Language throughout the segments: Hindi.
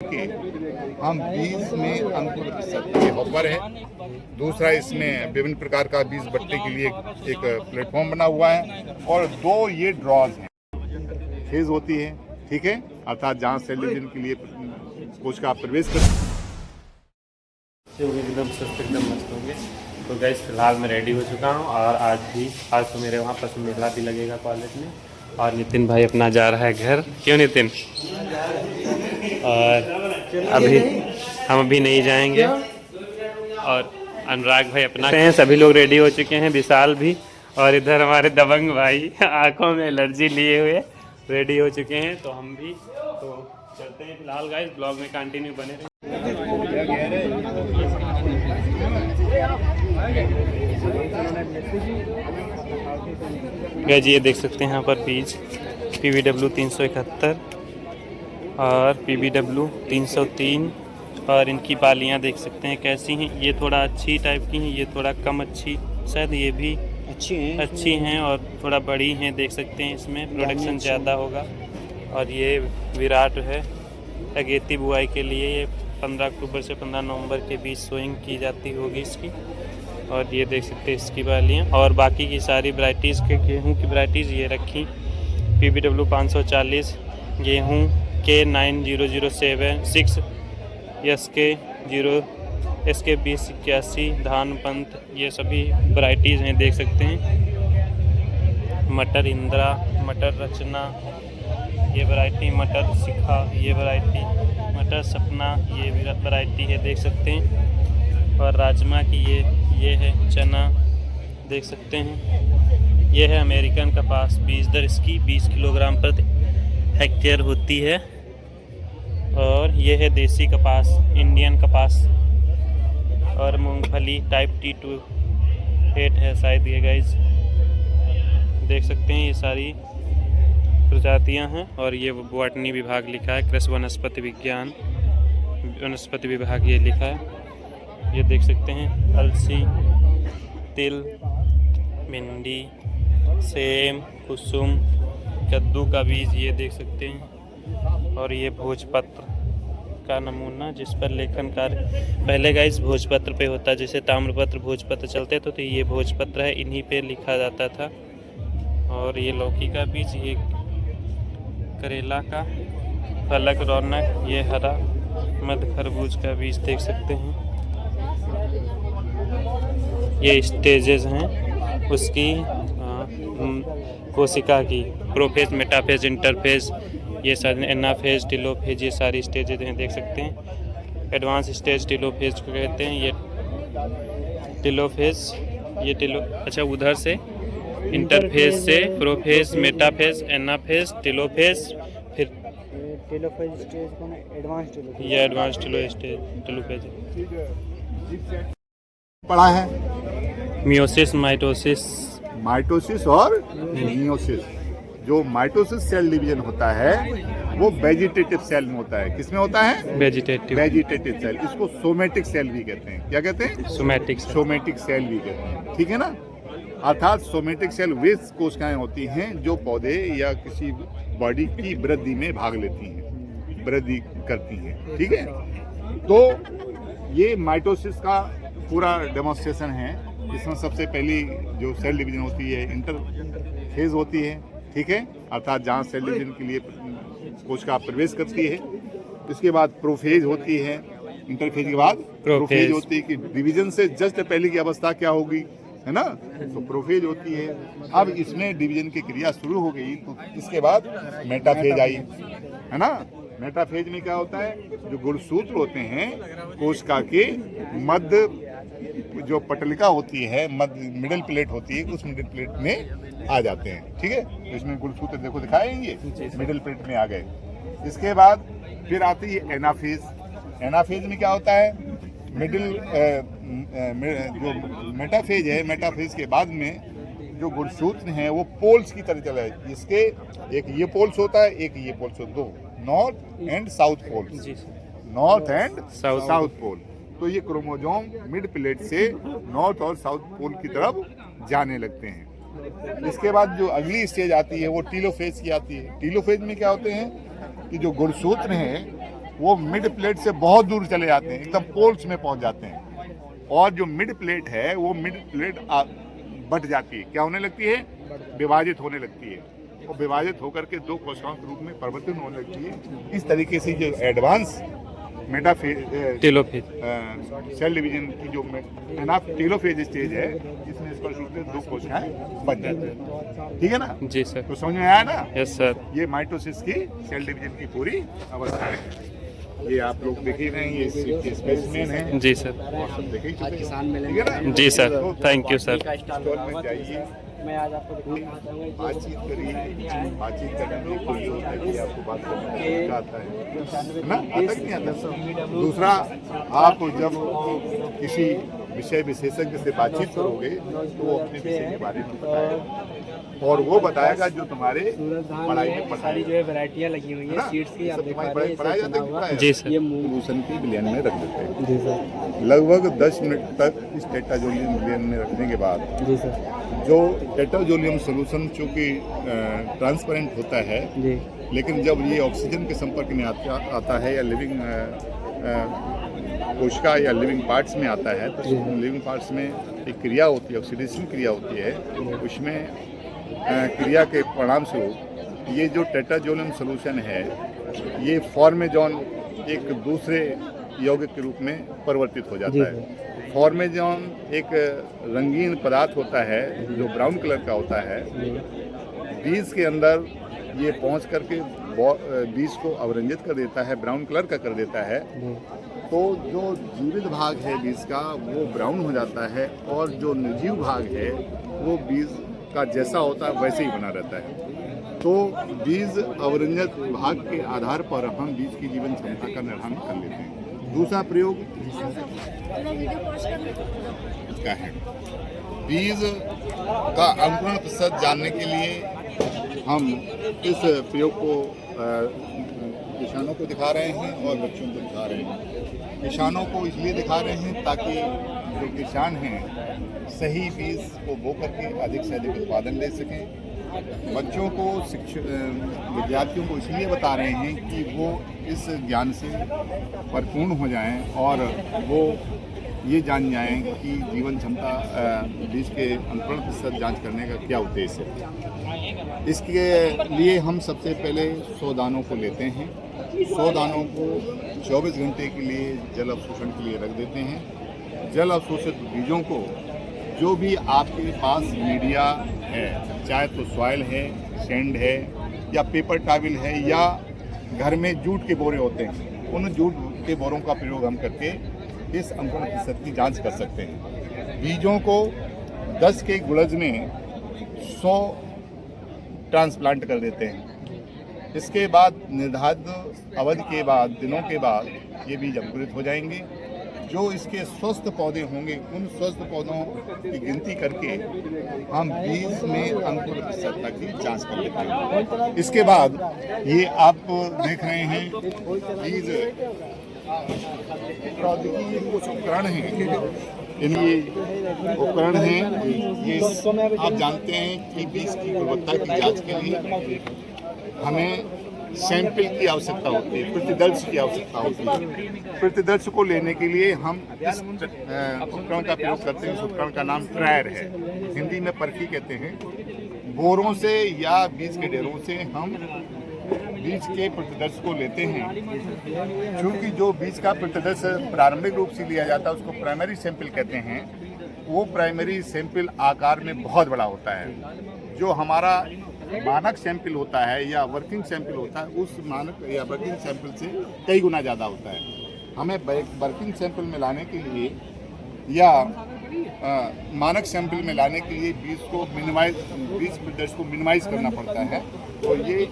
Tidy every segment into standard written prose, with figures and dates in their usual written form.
के हम बीज में अंकुर ये हॉपर है। दूसरा इसमें विभिन्न प्रकार का बीज बट्टे के लिए एक प्लेटफॉर्म बना हुआ है और 2 ये ड्रॉज हैं। फेज होती है, ठीक है, अर्थात जहाँ सेल डिवीजन के लिए कोशिका प्रवेश कर एकदम सस्त एकदम मस्त होंगे। तो गैस फिलहाल मैं रेडी हो चुका हूँ और आज तो मेरे वहाँ पशु मेला भी लगेगा कॉलेज में। और नितिन भाई अपना जा रहा है घर। क्यों नितिन? और हम अभी नहीं जाएंगे। और अनुराग भाई अपना हैं, सभी लोग रेडी हो चुके हैं, विशाल भी। और इधर हमारे दबंग भाई आंखों में एलर्जी लिए हुए रेडी हो चुके हैं। तो हम भी तो चलते हैं फिलहाल गाइस, ब्लॉग में कंटिन्यू बने रहें। गाइस ये देख सकते हैं यहाँ पर बीज PBW 371 और PBW 303 और इनकी बालियाँ देख सकते हैं कैसी हैं। ये थोड़ा अच्छी टाइप की हैं, ये थोड़ा कम अच्छी, शायद ये भी अच्छी हैं और थोड़ा बड़ी हैं। देख सकते हैं इसमें प्रोडक्शन ज़्यादा होगा। और ये विराट है, अगेती बुआई के लिए ये 15 अक्टूबर से 15 नवंबर के बीच सोइंग की जाती होगी इसकी। और ये देख सकते हैं इसकी बालियाँ। और बाकी की सारी वैराइटीज़ के गेहूँ की वैराइटीज़ ये रखी। PBW 540 गेहूँ K9007 SK 2081 धान पंथ, ये सभी वैराइटीज़ हैं देख सकते हैं। मटर इंदिरा, मटर रचना ये वैरायटी, मटर शिखा ये वैरायटी, मटर सपना ये वैरायटी है देख सकते हैं। और राजमा की ये है चना देख सकते हैं। ये है अमेरिकन कपास, बीज दर इसकी 20 किलोग्राम प्रति हेक्टेयर होती है। और ये है देसी कपास, इंडियन कपास। और मूंगफली टाइप T28 है शायद ये गाइस, देख सकते हैं। ये सारी प्रजातियां हैं। और ये बॉटनी विभाग लिखा है, कृषि वनस्पति विज्ञान वनस्पति विभाग ये लिखा है। ये देख सकते हैं अलसी, तिल, भिंडी, सेम, कुसुम, कद्दू का बीज ये देख सकते हैं। और ये भोजपत्र का नमूना जिस पर लेखन कार्य पहले गाइस भोजपत्र पे होता है, जैसे ताम्रपत्र भोजपत्र चलते तो ये भोजपत्र है, इन्हीं पे लिखा जाता था। और ये लौकी का बीज, ये करेला का, पलक रौनक, ये हरा मध्य खरबूज का बीज देख सकते हैं। ये स्टेजेस हैं उसकी कोशिका की, प्रोफेज, मेटाफेज, इंटरफेज, ये सारे एनाफेज, टेलोफेज, ये सारी स्टेजेस हैं देख सकते हैं। एडवांस स्टेज टेलोफेज को कहते हैं। ये टेलोफेज, अच्छा उधर से इंटरफेज से प्रोफेज, मेटाफेज, एनाफेज, टेलोफेज, फिर टेलोफेज स्टेज को एडवांस टेलोफेज, ये एडवांस टेलोफेज पढ़ा है। मियोसिस, माइटोसिस और मियोसिस। जो माइटोसिस सेल डिवीजन होता है वो वेजिटेटिव सेल में होता है। किसमें होता है? Vegetative cell. इसको सोमेटिक सेल भी कहते हैं। क्या कहते हैं? सोमेटिक सेल भी कहते हैं, ठीक है ना। अर्थात सोमेटिक सेल वे कोशिकाएं होती हैं जो पौधे या किसी बॉडी की वृद्धि में भाग लेती हैं, वृद्धि करती हैं, ठीक है। तो ये माइटोसिस का पूरा डेमोन्स्ट्रेशन है। इसमें सबसे पहली जो सेल डिवीजन होती है इंटरफेज होती है, ठीक है, अर्थात जहाँ सेल डिवीजन के लिए कोशिका प्रवेश करती है। इसके बाद प्रोफेज होती है। इंटरफेज के बाद प्रोफेज होती है कि डिवीजन से जस्ट पहले की अवस्था क्या होगी, है ना। तो प्रोफेज होती है। अब इसमें डिवीजन की क्रिया शुरू हो गई तो इसके बाद मेटाफेज आई, है ना। मेटाफेज में क्या होता है? जो गुणसूत्र होते हैं कोशिका के मध्य, जो पटलिका होती है, मध्य मिडिल प्लेट होती है, उस मिडिल प्लेट में आ जाते हैं, ठीक है। तो इसमें गुणसूत्र देखो दिखाएंगे, मिडिल प्लेट में आ गए। इसके बाद फिर आती है एनाफेज। एनाफेज में क्या होता है? मिडिल जो मेटाफेज है, मेटाफेज के बाद में जो गुणसूत्र हैं वो पोल्स की तरह चला है। इसके एक ये पोल्स होता है, एक ये पोल्स होता है, दो north and south poles, north and south pole. तो ये क्रोमोसोम मिड प्लेट से नॉर्थ और साउथ पोल की तरफ जाने लगते हैं। इसके बाद जो अगली स्टेज आती है वो टीलोफेज की आती है। टीलोफेज में क्या होते हैं कि जो गुणसूत्र हैं वो मिड प्लेट से बहुत दूर चले जाते हैं, एकदम पोल्स में पहुंच जाते हैं। और जो मिड प्लेट है वो मिड प्लेट बट जाती है, क्या होने लगती है, विभाजित होने लगती है। और विभाजित होकर के दो कोशिकाओं के रूप में परिवर्तित होने लगती है। इस तरीके से जो एडवांस टेलोफेज सेल डिवीजन की जो टेलोफेज स्टेज है, इसमें स्पष्ट रूप से दो कोशिकाएं बच जाती है। ठीक है ना जी सर। तो समझ में आया ना? Yes sir. ये माइटोसिस की सेल डिवीजन की पूरी अवस्था है। ये आप लोग देख ही रहे हैं, ये स्पेसिमेन है। जी सर। और सब देख ही चुके हैं। ठीक है ना? जी sir, thank you sir. Stall में जाइए, मैं आज आपको दिखाना चाहूँगा बातचीत करिए, बातचीत करने में कोई होता है कि आपको बात करने में आता है ना, आता कि नहीं आता। दूसरा, आप जब किसी विषय विशेषज्ञ से बातचीत करोगे तो वो अपने विषय के बारे में बताएगा और वो बताएगा जो तुम्हारे पढ़ाई में सारी जो है वैरायटियाँ लगी हुई हैं सीड्स की, आप देख पा रहे हैं। पढ़ाया जाता है। जी सर। ये सोल्यूशन की विलयन में रख देते हैं। जी सर। लगभग 10 मिनट तक इस टेट्राजोलियम विलयन में रखने के बाद जी सर। जो टेट्राजोलियम सोल्यूशन चूँकि ट्रांसपेरेंट होता है, जी। लेकिन जब ये ऑक्सीजन के संपर्क में आता है या लिविंग कोशिका या लिविंग पार्ट्स में आता है, तो लिविंग पार्ट्स में एक क्रिया होती है, ऑक्सीडेशन क्रिया होती है। उसमें क्रिया के परिणाम स्वरूप ये जो टेट्राजोलियम सोल्यूशन है, ये फॉर्मेजॉन एक दूसरे यौगिक के रूप में परिवर्तित हो जाता है। फॉर्मेजॉन एक रंगीन पदार्थ होता है जो ब्राउन कलर का होता है। बीज के अंदर ये पहुंच करके बीज को अवरंजित कर देता है, ब्राउन कलर का कर देता है। तो जो जीवित भाग है बीज का वो ब्राउन हो जाता है और जो निर्जीव भाग है वो बीज का जैसा होता है वैसे ही बना रहता है। तो बीज अवरंजित भाग के आधार पर हम बीज की जीवन क्षमता का निर्धारण कर लेते हैं। दूसरा प्रयोग इसका है, बीज का अंकुरण प्रतिशत जानने के लिए हम इस प्रयोग को किसानों को दिखा रहे हैं और बच्चों को दिखा रहे हैं। किसानों को इसलिए दिखा रहे हैं ताकि जो किसान हैं सही बीज को बो करके अधिक से अधिक उत्पादन ले सकें। बच्चों को विद्यार्थियों को इसलिए बता रहे हैं कि वो इस ज्ञान से परिपूर्ण हो जाएं और वो ये जान जाएं कि जीवन क्षमता बीज के अंकुरण प्रतिशत जांच करने का क्या उद्देश्य है। इसके लिए हम सबसे पहले 100 दानों को लेते हैं। 100 दानों को 24 घंटे के लिए जल अवशोषण के लिए रख देते हैं। जल अवशोषित बीजों को जो भी आपके पास मीडिया है, चाहे तो सॉइल है, सैंड है या पेपर टॉवल है या घर में जूट के बोरे होते हैं, उन जूट के बोरों का प्रयोग हम करके इस अंकुरण प्रतिशत की जांच कर सकते हैं। बीजों को 10 के गुड़ज में 100 ट्रांसप्लांट कर देते हैं। इसके बाद निर्धारित अवधि के बाद, दिनों के बाद ये बीज अंकुरित हो जाएंगे। जो इसके स्वस्थ पौधे होंगे उन स्वस्थ पौधों की गिनती करके हम बीज में अंकुर प्रतिशतता की जांच कर लेते हैं। इसके बाद ये आप देख रहे हैं बीज प्रौद्योगिकी कुछ उपकरण हैं, ये उपकरण हैं। ये आप जानते हैं कि बीज की गुणवत्ता की जांच के लिए हमें सैंपल की आवश्यकता होती है, प्रतिदर्श की आवश्यकता होती है। प्रतिदर्श को लेने के लिए हम इस उपकरण का प्रयोग करते हैं। इस उपकरण का नाम ट्रायर है, हिंदी में परखी कहते हैं। बोरों से या बीज के ढेरों से हम बीज के प्रतिदर्श को लेते हैं। क्योंकि जो बीज का प्रतिदर्श प्रारंभिक रूप से लिया जाता है उसको प्राइमरी सैंपल कहते हैं। वो प्राइमरी सैंपल आकार में बहुत बड़ा होता है। जो हमारा मानक सैंपल होता है या वर्किंग सैंपल होता है उस मानक या वर्किंग सैंपल से कई गुना ज़्यादा होता है। हमें वर्किंग सैंपल में लाने के लिए या मानक सैंपल में लाने के लिए बीज प्रतिदर्श को मिनिमाइज करना पड़ता है। तो ये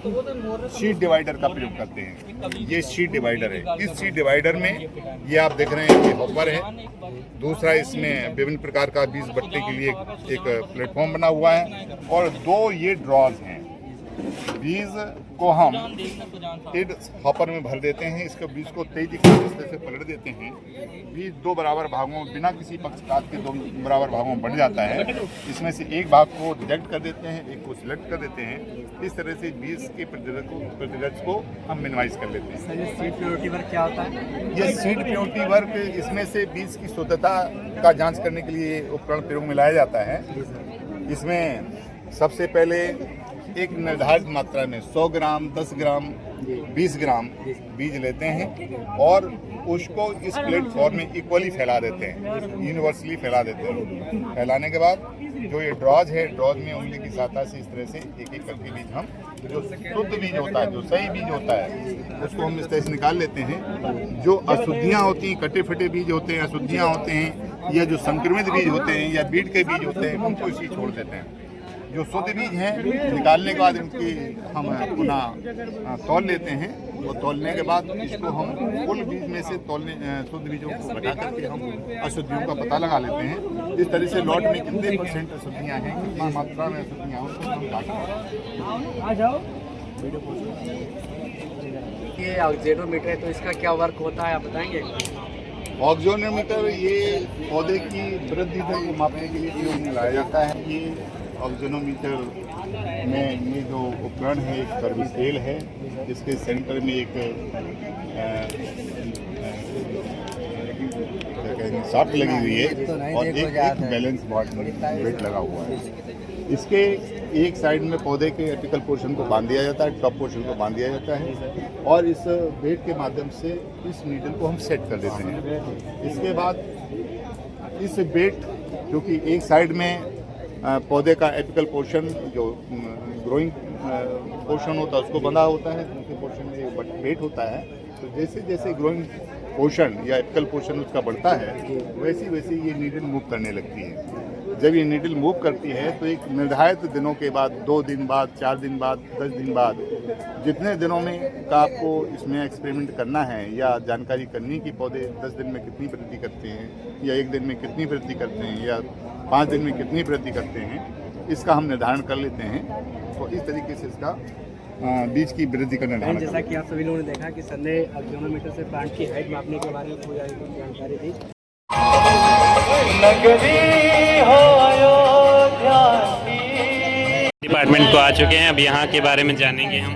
शीट डिवाइडर का प्रयोग करते हैं। ये शीट डिवाइडर है। इस शीट डिवाइडर में ये आप देख रहे हैं कि हॉपर है। दूसरा इसमें विभिन्न प्रकार का बीज बट्टे के लिए एक प्लेटफॉर्म बना हुआ है और 2 ये ड्रॉज हैं। बीज को हम सीड हॉपर में भर देते हैं। इसके बीज को तेजी से इस तरह से पलट देते हैं। बीज दो बराबर भागों में बिना किसी पक्षपात के दो बराबर भागों में बंट जाता है। इसमें से एक भाग को रिजेक्ट कर देते हैं, एक को सिलेक्ट कर देते हैं। इस तरह से बीज के प्रतिरक्ष को हम मिनिमाइज कर लेते हैं। सर ये सीड प्योरिटी वर्क क्या होता है? ये सीड प्योरिटी वर्क, इसमें से बीज की शुद्धता का जांच करने के लिए उपकरण प्रयोग में लाया जाता है। इसमें सबसे पहले एक निर्धारित मात्रा में 100 ग्राम, 10 ग्राम, 20 ग्राम बीज लेते हैं और उसको इस प्लेटफॉर्म में इक्वली फैला देते हैं, यूनिवर्सली फैला देते हैं। फैलाने के बाद जो ये ड्रॉज है, ड्रॉज में उंगली की सहायता से इस तरह से एक एक करके बीज हम, जो शुद्ध बीज होता है, जो सही बीज होता है, उसको हम इस तरह से निकाल लेते हैं। जो अशुद्धियाँ होती हैं, कटे फटे बीज होते हैं, अशुद्धियाँ होते हैं, या जो संक्रमित बीज होते हैं या बीट के बीज होते हैं, उनको इसी छोड़ देते हैं। जो शुद्ध बीज हैं निकालने के बाद इनकी हम पुनः तौल लेते हैं। वो तौलने के बाद इसको हम कुल बीज में से शुद्ध बीजों को घटा करके हम अशुद्धियों का पता लगा लेते हैं। इस तरह से लॉट में कितने % अशुद्धियाँ हैं, कितना मात्रा में अशुद्धियाँ हैं, उसको हम जांचते हैं। ये ऑक्सीजोमीटर है, तो इसका क्या वर्क होता है आप बताएंगे? ऑक्सीजोमीटर ये पौधे की वृद्धि दर को मापने के लिए प्रयोग में लाया जाता है। ये ऑक्सीजोमीटर में ये जो उपकरण है, एक सर्विस रेल है, जिसके सेंटर में एक शाफ्ट लगी हुई है और एक बैलेंस वेट लगा हुआ है। इसके एक साइड में पौधे के एपिकल पोर्शन को बांध दिया जाता है, टॉप पोर्शन को बांध दिया जाता है और इस वेट के माध्यम से इस नीडल को हम सेट कर देते हैं। इसके बाद इस वेट, क्योंकि एक साइड में पौधे का एपिकल पोर्शन जो ग्रोइंग पोर्शन होता है उसको बंधा होता है, दूसरे पोर्शन में वेट होता है। तो जैसे जैसे ग्रोइंग पोर्शन या एपिकल पोर्शन उसका बढ़ता है, वैसे वैसे ये नीडल मूव करने लगती है। जब ये नीडल मूव करती है तो एक निर्धारित दिनों के बाद, 2 दिन बाद, 4 दिन बाद, 10 दिन बाद, जितने दिनों में का आपको इसमें एक्सपेरिमेंट करना है या जानकारी करनी कि पौधे 10 दिन में कितनी वृद्धि करते हैं या 1 दिन में कितनी वृद्धि करते हैं या 5 दिन में कितनी वृद्धि करते हैं, इसका हम निर्धारण कर लेते हैं। तो इस तरीके से इसका बीज की वृद्धि का निर्धारण। जैसा कि आप सभी लोगों ने देखा कि सर ने ऑक्सीजोमीटर से प्लांट की हाइट मापने के बारे में पूरी जानकारी दी। डिपार्टमेंट को आ चुके हैं, अब यहाँ के बारे में जानेंगे हम।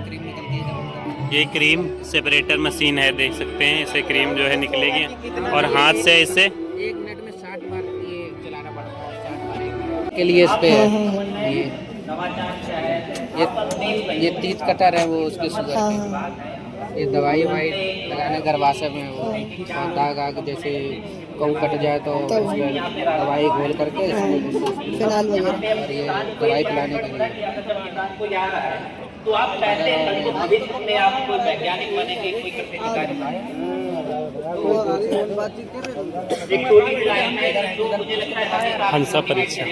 ये क्रीम सेपरेटर मशीन है, देख सकते हैं, इससे क्रीम जो है निकलेगी और हाथ से इसे 1 मिनट में 60 बार ये चलाना पड़ता है। 60 बार के लिए इस पे ये 30 कटर है, वो उसके शुगर के। ये दवाई वाई लगाने गरवासे में वो दाग आग जैसे कहूँ कट जाए तो उसमें दवाई घोल करके फिलहाल ये दवाई पिलाने के लिए। तो आप चाहते हैं तो भविष्य में आप कोई वैज्ञानिक बनेंगे, कोई हंसा परीक्षा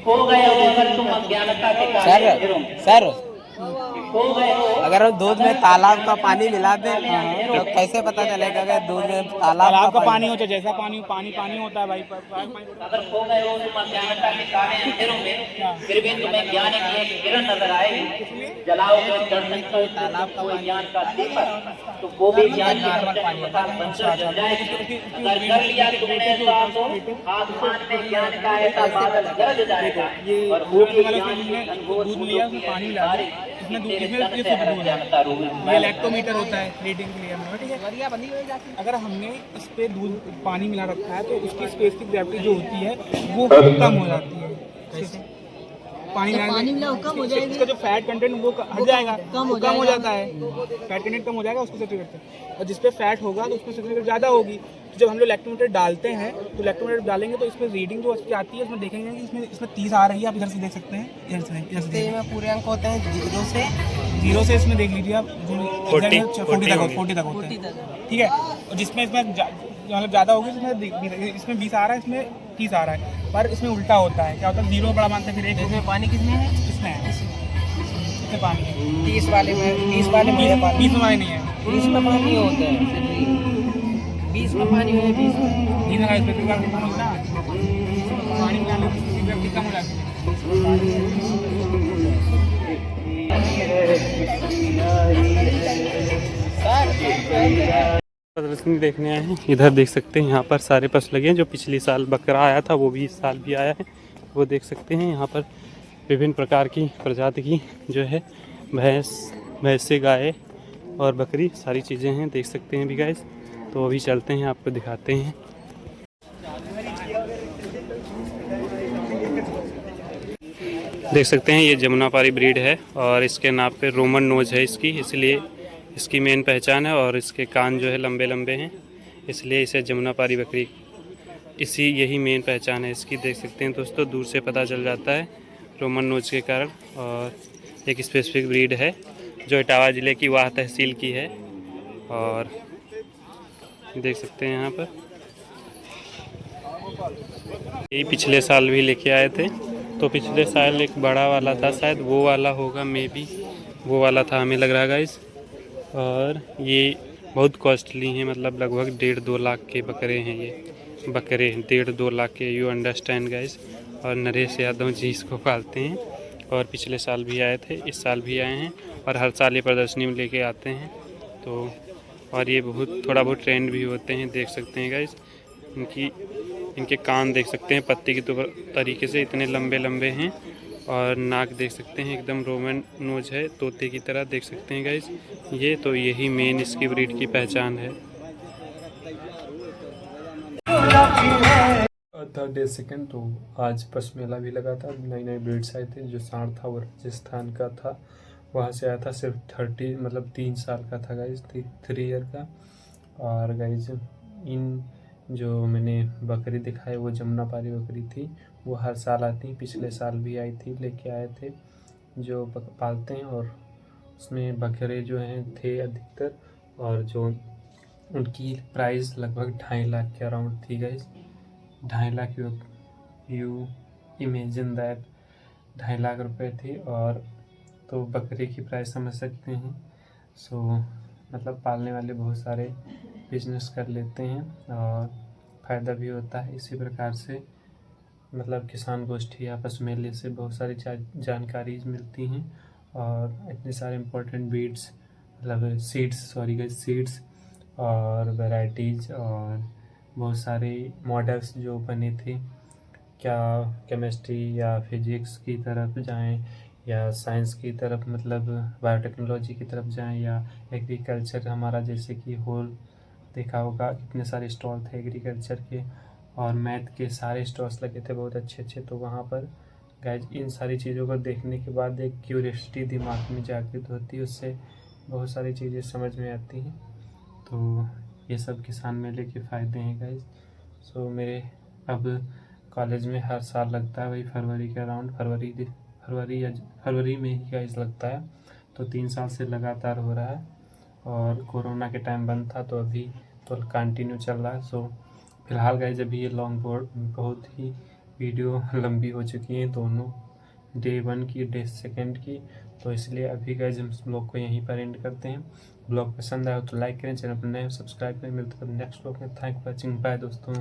खो गए हो अगर तुम अज्ञानता के कारण। सर अगर हम दूध में तालाब का पानी मिला दें तो कैसे पता चलेगा कि दूध में तालाब का पानी हो, जैसा पानी होता है भाई। अगर खो गए हो तुम अज्ञानता के कारण अंधेरों में, फिर भी तुम्हें ज्ञान की एक किरण नजर आएगी। जलाओगे दर्शन को तालाब का ज्ञान का दीपक, तो वो भी ज्ञान बंजर जल जाएगी। अगर कर लिया तुमने तो आपको आसमान में ज्ञान का ऐसा बादल गरज जाएगा और वो भी ये लैक्टोमीटर होता है रीडिंग के लिए, ठीक है। अगर हमने इस पे दूध पानी मिला रखा है तो उसकी स्पेस की ग्रेविटी जो होती है वो कम हो जाती है। पानी मिला कम हो जाएगा, इसका जो फैट कंटेंट वो हट जाएगा, कम हो जाता है। फैट कंटेंट कम हो जाएगा, उसको सेचुरेट करते हैं। और जिस पे फैट होगा तो उसमें सेचुरेट ज़्यादा होगी। तो जब हम लोग लैक्टोमीटर डालते हैं तो लैक्टोमीटर डालेंगे तो इसमें रीडिंग जो आती है उसमें देखेंगे कि इसमें 30 आ रही है। आप इधर से देख सकते हैं, इधर से पूरे अंक होते हैं 0 से इसमें देख लीजिए आप 40 तक होते हैं, ठीक है। और जिसमें मतलब ज़्यादा होगी इसमें 20 आ रहा है, इसमें 30 आ रहा है। पर इसमें उल्टा होता है, क्या होता है 0 बड़ा मानते हैं, फिर 1। इसमें पानी किसमें है? इसमें है, इसमें पानी है। 30 वाले में 20 वाले में 20 में पानी नहीं है, 20 में पानी होता है। 20 में पानी है, 20 में पानी मिलाने कम हो जाती है। प्रदर्शनी देखने आए हैं। इधर देख सकते हैं यहाँ पर सारे पशु लगे हैं। जो पिछले साल बकरा आया था वो भी इस साल भी आया है, वो देख सकते हैं। यहाँ पर विभिन्न प्रकार की प्रजाति की जो है भैंसे, गाय और बकरी सारी चीज़ें हैं, देख सकते हैं भी गाइस। तो अभी चलते हैं, आपको दिखाते हैं। देख सकते हैं ये जमुनापारी ब्रीड है और इसके नाप पे रोमन नोज है इसकी, इसलिए इसकी मेन पहचान है। और इसके कान जो है लंबे लंबे हैं, इसलिए इसे जमुनापारी बकरी यही मेन पहचान है इसकी। देख सकते हैं दोस्तों, दूर से पता चल जाता है रोमन नोज के कारण। और एक स्पेसिफिक ब्रीड है जो इटावा ज़िले की वाह तहसील की है। और देख सकते हैं यहाँ पर यही पिछले साल भी लेके आए थे। तो पिछले साल एक बड़ा वाला था, शायद वो वाला होगा, मे बी वो वाला था हमें लग रहा गाइस। और ये बहुत कॉस्टली हैं, मतलब लगभग 1.5-2 लाख के बकरे हैं ये बकरे, 1.5-2 लाख के, यू अंडरस्टैंड गाइस। और नरेश यादव जी इसको पालते हैं और पिछले साल भी आए थे, इस साल भी आए हैं और हर साल ये प्रदर्शनी में लेके आते हैं। तो और ये थोड़ा बहुत ट्रेंड भी होते हैं, देख सकते हैं गाइस। इनके कान देख सकते हैं पत्ती की तरीके से इतने लंबे लंबे हैं। और नाक देख सकते हैं एकदम रोमन नोज है, तोते की तरह, देख सकते हैं गाइस। ये तो यही मेन इसकी ब्रीड की पहचान है। थर्ड डे सेकेंड, तो आज पशु मेला भी लगा था। नई नई ब्रीड्स आए थे। जो सांड था वो राजस्थान का था, वहाँ से आया था। सिर्फ 3 साल का था गाइज, 3 ईयर का। और गाइज इन जो मैंने बकरी दिखाई वो जमुनापारी बकरी थी, वो हर साल आती, पिछले साल भी आई थी, लेके आए थे जो पालते हैं। और उसमें बकरे जो हैं थे अधिकतर, और जो उनकी प्राइस लगभग 2.5 लाख के अराउंड थी guys. 2.5 lakh you imagine that, 2.5 lakh रुपए थी। और तो बकरी की प्राइस समझ सकते हैं। सो मतलब पालने वाले बहुत सारे बिजनेस कर लेते हैं और फ़ायदा भी होता है। इसी प्रकार से मतलब किसान गोष्ठी या पशु मेले से बहुत सारी जानकारी मिलती हैं। और इतने सारे इम्पोर्टेंट बीड्स मतलब सीड्स और वैराइटीज़ और बहुत सारे मॉडल्स जो बने थे, क्या केमिस्ट्री या फिजिक्स की तरफ जाएं या साइंस की तरफ, मतलब बायोटेक्नोलॉजी की तरफ जाएं, या एग्रीकल्चर हमारा जैसे कि होल देखा होगा कितने सारे स्टॉल थे एग्रीकल्चर के, और मैथ के सारे स्टॉल्स लगे थे बहुत अच्छे अच्छे। तो वहाँ पर गाइज इन सारी चीज़ों को देखने के बाद एक क्यूरियोसिटी दिमाग में जागृत होती है, उससे बहुत सारी चीज़ें समझ में आती हैं। तो ये सब किसान मेले के फ़ायदे हैं गाइज। सो मेरे अब कॉलेज में हर साल लगता है, वही फरवरी के अराउंड, फरवरी में ही गाइज लगता है। तो 3 साल से लगातार हो रहा है। और कोरोना के टाइम बंद था, तो अभी तो कंटिन्यू चल रहा है। सो फिलहाल गाइज अभी ये लॉन्ग बोर्ड बहुत ही वीडियो लंबी हो चुकी हैं, दोनों डे 1 की डे 2 की। तो इसलिए अभी गाइज हम ब्लॉग को यहीं पर एंड करते हैं। ब्लॉग पसंद आया तो लाइक करें, चैनल पर नए सब्सक्राइब करें। मिलते हैं नेक्स्ट ब्लॉग में। थैंक फॉर वॉचिंग, बाय दोस्तों।